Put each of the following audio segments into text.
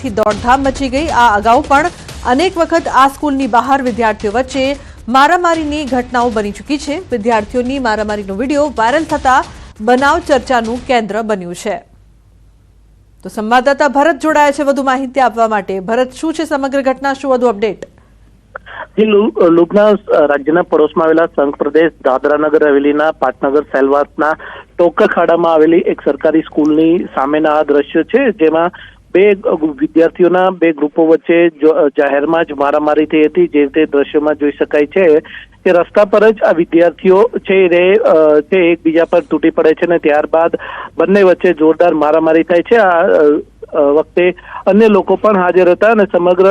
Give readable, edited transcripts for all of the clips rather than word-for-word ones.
જોવાથી દોડધામ મચી ગઈ। આ અગાઉ પણ અનેક વખત આ સ્કૂલની બહાર વિદ્યાર્થીઓ વચ્ચે મારામારીની ઘટનાઓ બની ચૂકી છે। વિદ્યાર્થીઓની મારામારીનો વિડીયો વાયરલ થતા બનાવ ચર્ચાનું કેન્દ્ર બન્યું છે। તો સંવાદદાતા ભરત જોડાયા છે વધુ માહિતી આપવા માટે। ભરત, શું છે સમગ્ર ઘટના, શું વધુ અપડેટ? લૂબના રાજ્યના પડોશમાં આવેલા સંઘ પ્રદેશ દાદરાનગર હવેલીના પાટનગર સેલવાસના ટોકા ખાડામાં આવેલી એક સરકારી સ્કૂલની સામેના આ દ્રશ્ય છે, જેમાં બે વિદ્યાર્થીઓના બે ગ્રુપો વચ્ચે જાહેરમાં જ મારામારી થઈ હતી। જે તે દ્રશ્યોમાં જોઈ શકાય છે કે રસ્તા પર જ આ વિદ્યાર્થીઓ છે તે એકબીજા પર તૂટી પડે છે અને ત્યારબાદ બંને વચ્ચે જોરદાર મારામારી થાય છે। આ વખતે અન્ય લોકો પણ હાજર હતા અને સમગ્ર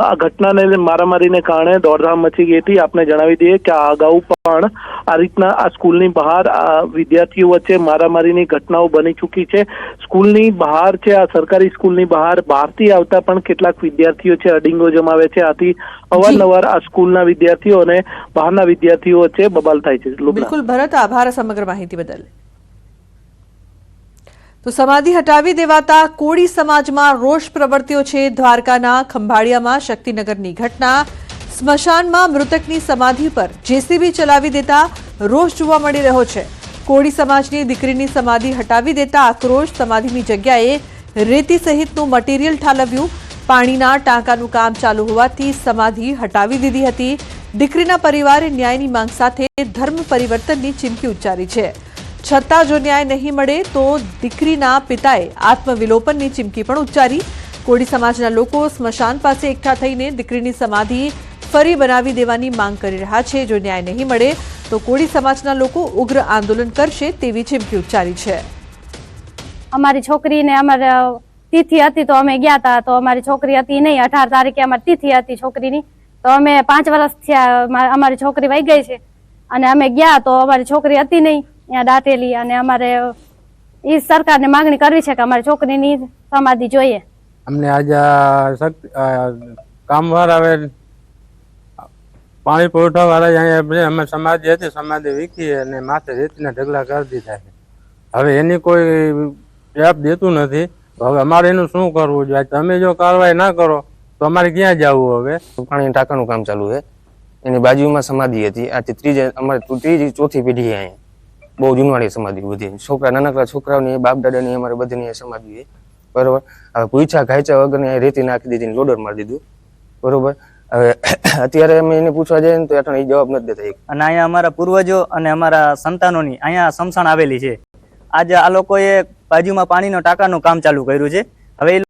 આ ઘટનાને મારામારીને કારણે દોડધામ મચી ગઈ હતી। આપને જણાવી દઈએ કે આ અગાઉ પણ આ રીતના આ સ્કૂલની બહાર આ વિદ્યાર્થીઓ વચ્ચે મારામારીની ઘટનાઓ બની ચૂકી છે। સ્કૂલની બહાર છે, આ સરકારી સ્કૂલની બહારથી આવતા પણ કેટલાક વિદ્યાર્થીઓ છે અડીંગો જમાવે છે। આથી અવારનવાર આ સ્કૂલના વિદ્યાર્થીઓ અને બહારના વિદ્યાર્થીઓ વચ્ચે બબાલ થાય છે। બિલકુલ ભરત, આભાર સમગ્ર માહિતી બદલ। તો સમાધિ હટાવી દેવાતા કોળી સમાજમાં રોષ પ્રવર્ત્યો છે। દ્વારકાના ખંભાળિયામાં શક્તિનગરની ઘટના। સ્મશાનમાં મૃતકની સમાધિ પર જેસીબી ચલાવી દેતા રોષ જોવા મળી રહ્યો છે। કોળી સમાજની દીકરીની સમાધિ હટાવી દેતા આક્રોશ। સમાધિની જગ્યાએ રેતી સહિતનું મટીરીયલ ઠાલવ્યું। પાણીના ટાંકાનું કામ ચાલુ હોવાથી સમાધિ હટાવી દીધી હતી। દીકરીના પરિવારે ન્યાયની માંગ સાથે ધર્મ પરિવર્તનની ચીમકી ઉચ્ચારી છે। છતાં જો ન્યાય નહીં મળે તો દીકરીના પિતાએ આત્મવિલોપનની ચીમકી પણ ઉચ્ચારી। કોળી સમાજના લોકો સ્મશાન પાસે એકઠા થઈને દીકરીની સમાધિ ફરી બનાવી દેવાની માંગ કરી રહ્યા છે। જો ન્યાય નહીં મળે તો કોળી સમાજના લોકો ઉગ્ર આંદોલન કરશે તેવી ચીમકી ઉચ્ચારી છે। અમારી છોકરીને અમારે તિથિ હતી તો અમે ગયા હતા, તો અમારી છોકરી હતી નહીં। 18 તારીખે અમારી તિથિ હતી છોકરીની, તો અમે 5 વર્ષ થયા અમારી છોકરી વહી ગઈ છે અને અમે ગયા તો અમારી છોકરી હતી નહીં ત્યાં દાટેલી। અને અમારે એ સરકારને માંગણી કરવી છે કે અમારી છોકરીની સમાધિ જોઈએ। અમને આજે કામવાળા આવે પાણી પુરવઠા વાળા અહીંયા અમે સમાધિ હતી, સમાધિ વીખી અને માથે રેતીના ઢગલા કરી દીધા છે। હવે એની કોઈ જવાબ દેતું નથી। હવે અમારે એનું શું કરવું જોઈએ? તમે જો કાર્યવાહી ના કરો તો અમારે ક્યાં જવું? હવે પાણી ટાંકાનું કામ ચાલુ છે, એની બાજુમાં સમાધિ હતી। આથી ત્રીજી ચોથી પેઢી અહીંયા બહુ જૂનવાણી સમાધિ બધી છોકરા, નાનકડા છોકરાઓની, બાપ દાદાની, અમારે બધીની સમાધિ છે, બરોબર। હવે પૂછા ઘાયચા વગર રેતી નાખી દીધી, લોડર મારી દીધું, બરોબર। હવે અત્યારે અમે એને પૂછવા જઈએ તો એ જવાબ નથી દેતા। અને અહીંયા અમારા પૂર્વજો અને અમારા સંતાનોની અહીંયા સમસાણ આવેલી છે। આજે આ લોકોએ બાજુમાં પાણીનો ટાંકાનું કામ ચાલુ કર્યું છે। હવે